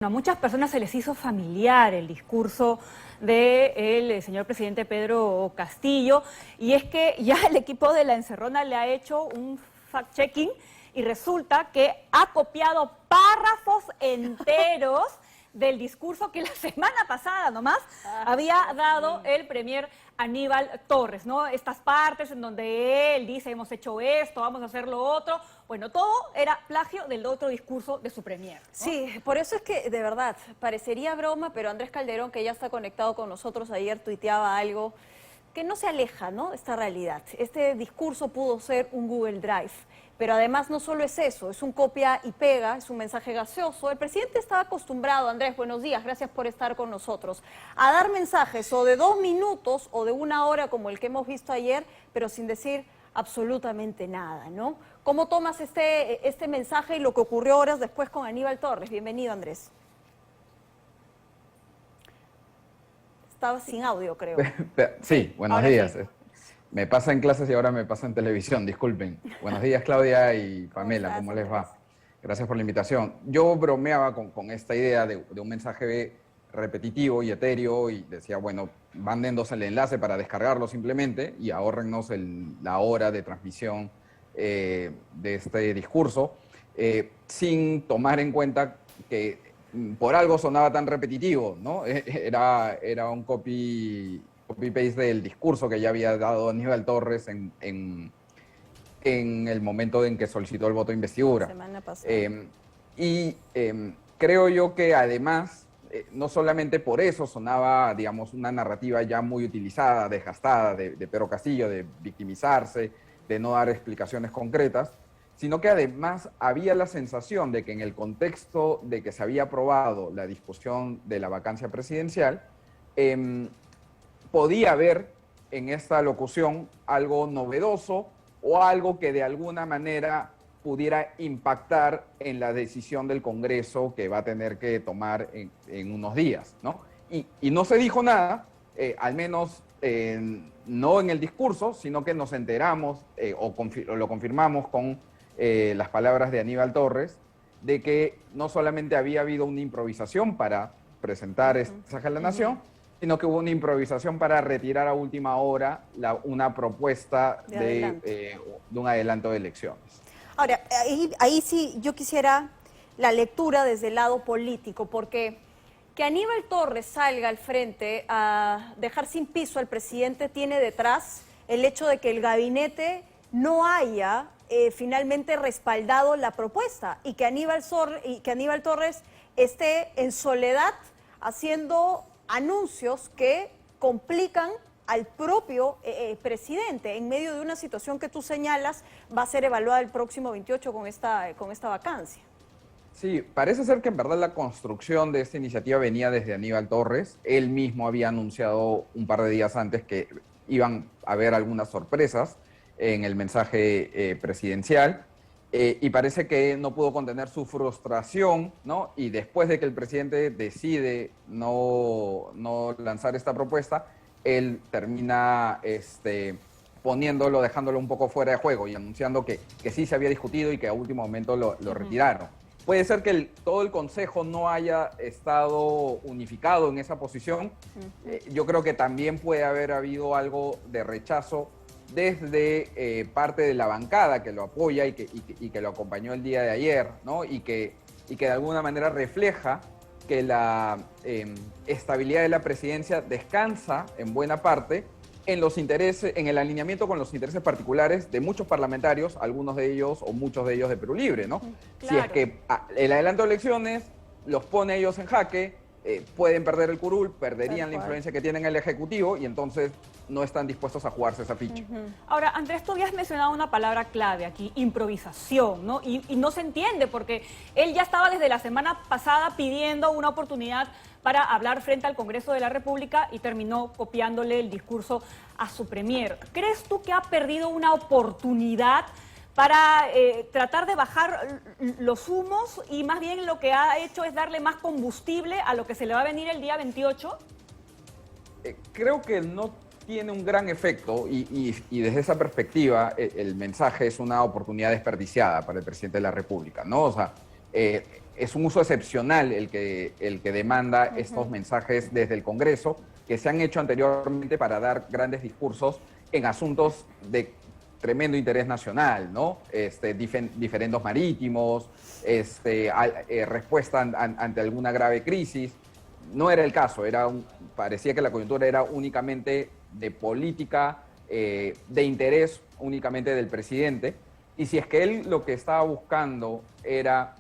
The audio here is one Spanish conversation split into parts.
A muchas personas se les hizo familiar el discurso del señor presidente Pedro Castillo, y es que ya el equipo de La Encerrona le ha hecho un fact-checking y resulta que ha copiado párrafos enteros del discurso que la semana pasada nomás había dado el premier Aníbal Torres, ¿no? Estas partes en donde él dice hemos hecho esto, vamos a hacer lo otro. Bueno, todo era plagio del otro discurso de su premier, ¿no? Sí, por eso es que, de verdad, parecería broma, pero Andrés Calderón, que ya está conectado con nosotros, ayer tuiteaba algo que no se aleja, ¿no?, de esta realidad. Este discurso pudo ser un Google Drive, pero además no solo es eso, es un copia y pega, es un mensaje gaseoso. El presidente estaba acostumbrado, Andrés, buenos días, gracias por estar con nosotros, a dar mensajes o de 2 minutos o de 1 hora como el que hemos visto ayer, pero sin decir absolutamente nada, ¿no? ¿Cómo tomas este mensaje y lo que ocurrió horas después con Aníbal Torres? Bienvenido, Andrés. Estaba sin audio, creo. Sí, buenos días. Sí. Me pasa en clases y ahora me pasa en televisión, disculpen. Buenos días, Claudia y Pamela, ¿cómo les va? Gracias por la invitación. Yo bromeaba con esta idea de un mensaje repetitivo y etéreo y decía, bueno, mándennos el enlace para descargarlo simplemente y ahórrennos la hora de transmisión de este discurso, sin tomar en cuenta que por algo sonaba tan repetitivo, ¿no? Era un copy-paste del discurso que ya había dado Aníbal Torres en el momento en que solicitó el voto de investidura. Semana pasada. Creo yo que además, no solamente por eso sonaba, digamos, una narrativa ya muy utilizada, desgastada de Pedro Castillo, de victimizarse, de no dar explicaciones concretas, sino que además había la sensación de que en el contexto de que se había aprobado la discusión de la vacancia presidencial, podía haber en esta locución algo novedoso o algo que de alguna manera pudiera impactar en la decisión del Congreso que va a tener que tomar en unos días, ¿no? Y no se dijo nada, al menos no en el discurso, sino que nos enteramos o lo confirmamos con las palabras de Aníbal Torres, de que no solamente había habido una improvisación para presentar este mensaje a la nación, sino que hubo una improvisación para retirar a última hora una propuesta de un adelanto de elecciones. Ahora, ahí sí yo quisiera la lectura desde el lado político, porque que Aníbal Torres salga al frente a dejar sin piso al presidente tiene detrás el hecho de que el gabinete no haya finalmente respaldado la propuesta y que Aníbal Torres esté en soledad haciendo anuncios que complican al propio presidente en medio de una situación que tú señalas va a ser evaluada el próximo 28 con esta vacancia. Sí, parece ser que en verdad la construcción de esta iniciativa venía desde Aníbal Torres. Él mismo había anunciado un par de días antes que iban a haber algunas sorpresas en el mensaje presidencial, y parece que no pudo contener su frustración, ¿no? Y después de que el presidente decide no lanzar esta propuesta, él termina poniéndolo, dejándolo un poco fuera de juego y anunciando que sí se había discutido y que a último momento lo retiraron. Puede ser que todo el Consejo no haya estado unificado en esa posición. Yo creo que también puede haber habido algo de rechazo desde parte de la bancada que lo apoya y que lo acompañó el día de ayer, ¿no? Y que de alguna manera refleja que la estabilidad de la presidencia descansa en buena parte en los intereses, en el alineamiento con los intereses particulares de muchos parlamentarios, algunos de ellos o muchos de ellos de Perú Libre, ¿no? Claro. Si es que el adelanto de elecciones los pone ellos en jaque, pueden perder el curul, perderían la influencia que tienen el Ejecutivo y entonces no están dispuestos a jugarse esa ficha. Ahora, Andrés, tú habías mencionado una palabra clave aquí, improvisación, ¿no? Y no se entiende porque él ya estaba desde la semana pasada pidiendo una oportunidad para hablar frente al Congreso de la República y terminó copiándole el discurso a su premier. ¿Crees tú que ha perdido una oportunidad para tratar de bajar los humos y más bien lo que ha hecho es darle más combustible a lo que se le va a venir el día 28? Creo que no tiene un gran efecto y desde esa perspectiva el mensaje es una oportunidad desperdiciada para el presidente de la República, ¿no? O sea, es un uso excepcional el que demanda estos mensajes desde el Congreso, que se han hecho anteriormente para dar grandes discursos en asuntos de tremendo interés nacional, ¿no? Diferendos marítimos, respuesta ante alguna grave crisis. No era el caso, parecía que la coyuntura era únicamente de política, de interés únicamente del presidente. Y si es que él lo que estaba buscando era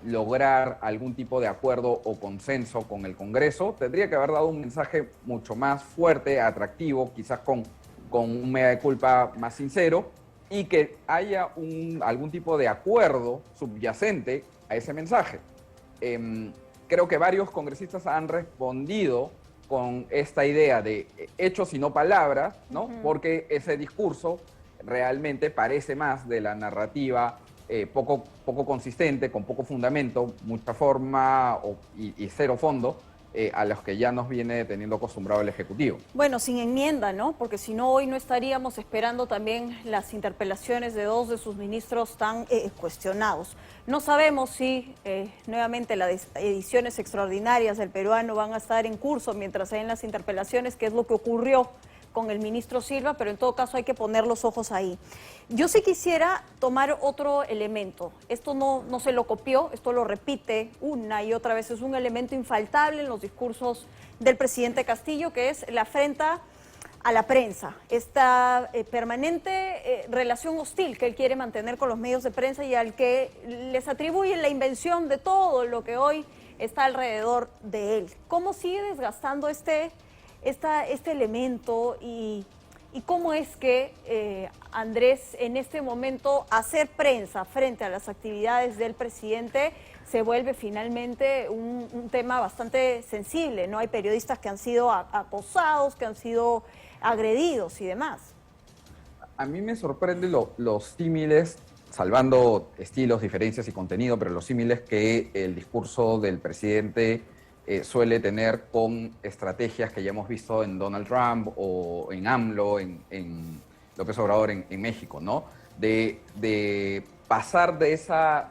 lograr algún tipo de acuerdo o consenso con el Congreso, tendría que haber dado un mensaje mucho más fuerte, atractivo, quizás con un mea culpa más sincero, y que haya algún tipo de acuerdo subyacente a ese mensaje. Creo que varios congresistas han respondido con esta idea de hechos y no palabras, ¿no? Porque ese discurso realmente parece más de la narrativa poco consistente, con poco fundamento, mucha forma y cero fondo, a los que ya nos viene teniendo acostumbrado el Ejecutivo. Bueno, sin enmienda, ¿no? Porque si no, hoy no estaríamos esperando también las interpelaciones de dos de sus ministros tan cuestionados. No sabemos si nuevamente las ediciones extraordinarias del Peruano van a estar en curso mientras hay en las interpelaciones, que es lo que ocurrió con el ministro Silva, pero en todo caso hay que poner los ojos ahí. Yo sí quisiera tomar otro elemento. Esto no se lo copió, esto lo repite una y otra vez. Es un elemento infaltable en los discursos del presidente Castillo, que es la afrenta a la prensa, esta permanente relación hostil que él quiere mantener con los medios de prensa y al que les atribuye la invención de todo lo que hoy está alrededor de él. ¿Cómo sigue desgastando este elemento y cómo es que Andrés en este momento hacer prensa frente a las actividades del presidente se vuelve finalmente un tema bastante sensible, ¿no? Hay periodistas que han sido acosados, que han sido agredidos y demás. A mí me sorprende los símiles, salvando estilos, diferencias y contenido, pero los símiles que el discurso del presidente suele tener con estrategias que ya hemos visto en Donald Trump o en AMLO, en López Obrador en México, ¿no? De pasar de esa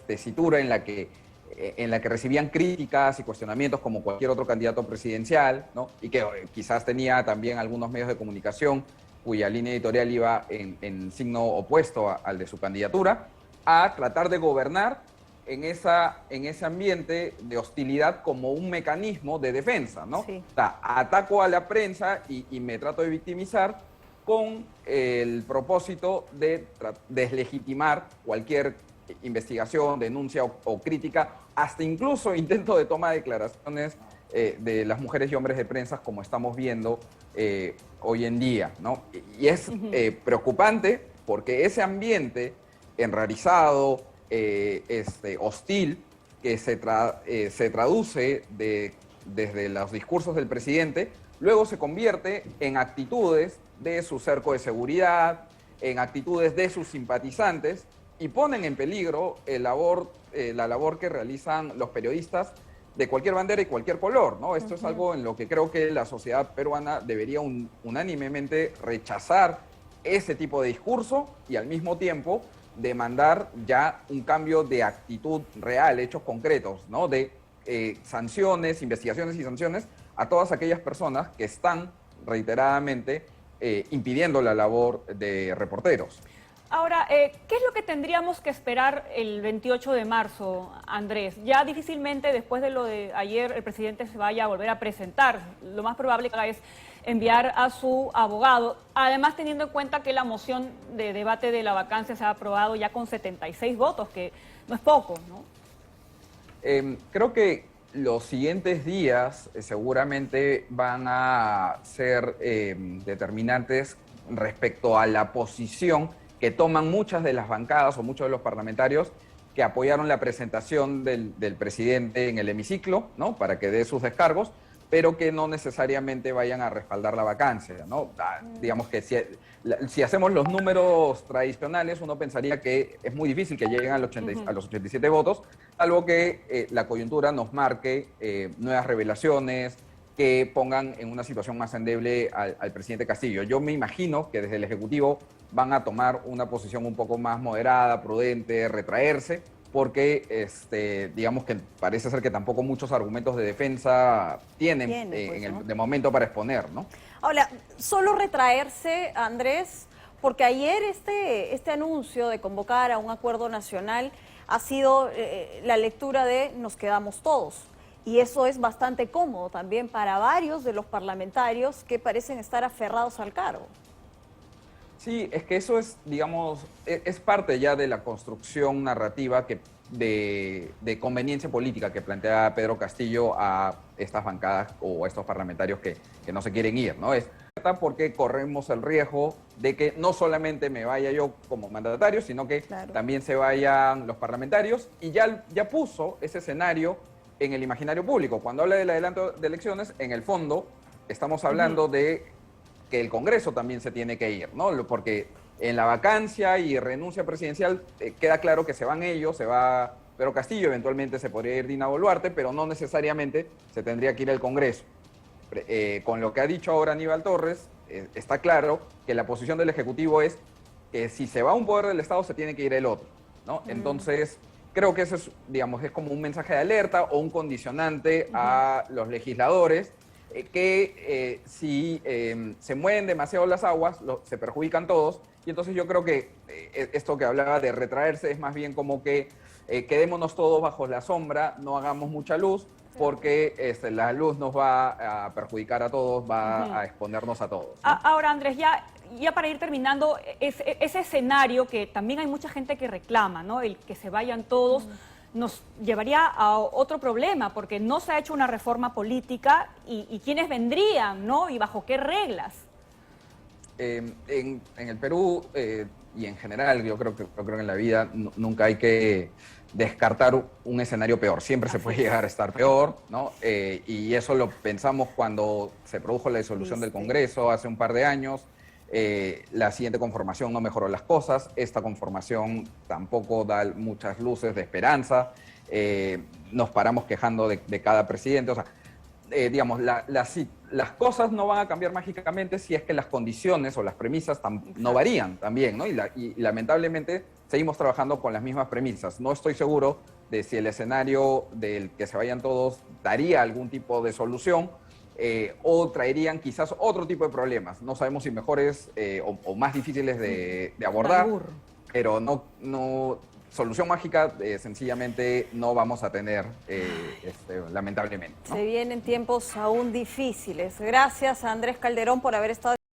tesitura en la que recibían críticas y cuestionamientos como cualquier otro candidato presidencial, ¿no? Y que quizás tenía también algunos medios de comunicación cuya línea editorial iba en signo opuesto al de su candidatura, a tratar de gobernar en ese ambiente de hostilidad como un mecanismo de defensa, ¿no? Sí. O sea, ataco a la prensa y me trato de victimizar con el propósito de deslegitimar cualquier investigación, denuncia o crítica, hasta incluso intento de toma de declaraciones de las mujeres y hombres de prensa, como estamos viendo hoy en día, ¿no? Y es preocupante porque ese ambiente enrarizado, hostil, que se traduce desde los discursos del presidente, luego se convierte en actitudes de su cerco de seguridad, en actitudes de sus simpatizantes, y ponen en peligro la labor que realizan los periodistas de cualquier bandera y cualquier color, ¿no? Esto es algo en lo que creo que la sociedad peruana debería unánimemente rechazar ese tipo de discurso y al mismo tiempo demandar ya un cambio de actitud real, hechos concretos, ¿no? De sanciones, investigaciones y sanciones a todas aquellas personas que están reiteradamente impidiendo la labor de reporteros. Ahora, ¿qué es lo que tendríamos que esperar el 28 de marzo, Andrés? Ya difícilmente después de lo de ayer el presidente se vaya a volver a presentar. Lo más probable que haga es enviar a su abogado, además teniendo en cuenta que la moción de debate de la vacancia se ha aprobado ya con 76 votos, que no es poco, ¿no? Creo que los siguientes días seguramente van a ser determinantes respecto a la posición que toman muchas de las bancadas o muchos de los parlamentarios que apoyaron la presentación del presidente en el hemiciclo, ¿no? Para que dé sus descargos, pero que no necesariamente vayan a respaldar la vacancia, ¿no? Digamos que si hacemos los números tradicionales, uno pensaría que es muy difícil que lleguen a los 87 votos, salvo que la coyuntura nos marque nuevas revelaciones que pongan en una situación más endeble al presidente Castillo. Yo me imagino que desde el Ejecutivo van a tomar una posición un poco más moderada, prudente, retraerse, porque digamos que parece ser que tampoco muchos argumentos de defensa tienen Pues, ¿no? de momento para exponer, ¿no? Ahora, solo retraerse, Andrés, porque ayer este anuncio de convocar a un acuerdo nacional ha sido la lectura de nos quedamos todos. Y eso es bastante cómodo también para varios de los parlamentarios que parecen estar aferrados al cargo. Sí, es que eso es, digamos, es parte ya de la construcción narrativa de conveniencia política que plantea Pedro Castillo a estas bancadas o a estos parlamentarios que no se quieren ir, ¿no? Es porque corremos el riesgo de que no solamente me vaya yo como mandatario, sino que también se vayan los parlamentarios, y ya puso ese escenario en el imaginario público. Cuando habla del adelanto de elecciones, en el fondo estamos hablando de que el Congreso también se tiene que ir, ¿no? Porque en la vacancia y renuncia presidencial queda claro que se van ellos, se va Pedro Castillo, eventualmente se podría ir Dina Boluarte, pero no necesariamente se tendría que ir el Congreso. Con lo que ha dicho ahora Aníbal Torres, está claro que la posición del Ejecutivo es que si se va un poder del Estado se tiene que ir el otro, ¿no? Entonces, creo que eso es, digamos, es como un mensaje de alerta o un condicionante a los legisladores que si se mueven demasiado las aguas, se perjudican todos. Y entonces yo creo que esto que hablaba de retraerse es más bien como que quedémonos todos bajo la sombra, no hagamos mucha luz, porque la luz nos va a perjudicar a todos, va a exponernos a todos, ¿no? Ahora, Andrés, ya para ir terminando, ese escenario que también hay mucha gente que reclama, ¿no? El que se vayan todos, nos llevaría a otro problema, porque no se ha hecho una reforma política y quiénes vendrían, ¿no? Y bajo qué reglas. En el Perú y en general, yo creo que en la vida nunca hay que descartar un escenario peor. Siempre se puede llegar a estar peor, ¿no? Y eso lo pensamos cuando se produjo la disolución del Congreso hace un par de años. La siguiente conformación no mejoró las cosas, esta conformación tampoco da muchas luces de esperanza, nos paramos quejando de cada presidente, o sea, digamos, las cosas no van a cambiar mágicamente si es que las condiciones o las premisas no varían también, ¿no? Y lamentablemente seguimos trabajando con las mismas premisas. No estoy seguro de si el escenario del que se vayan todos daría algún tipo de solución, o traerían quizás otro tipo de problemas. No sabemos si mejores o más difíciles de abordar, pero no solución mágica sencillamente no vamos a tener, lamentablemente, ¿no? Se vienen tiempos aún difíciles. Gracias a Andrés Calderón por haber estado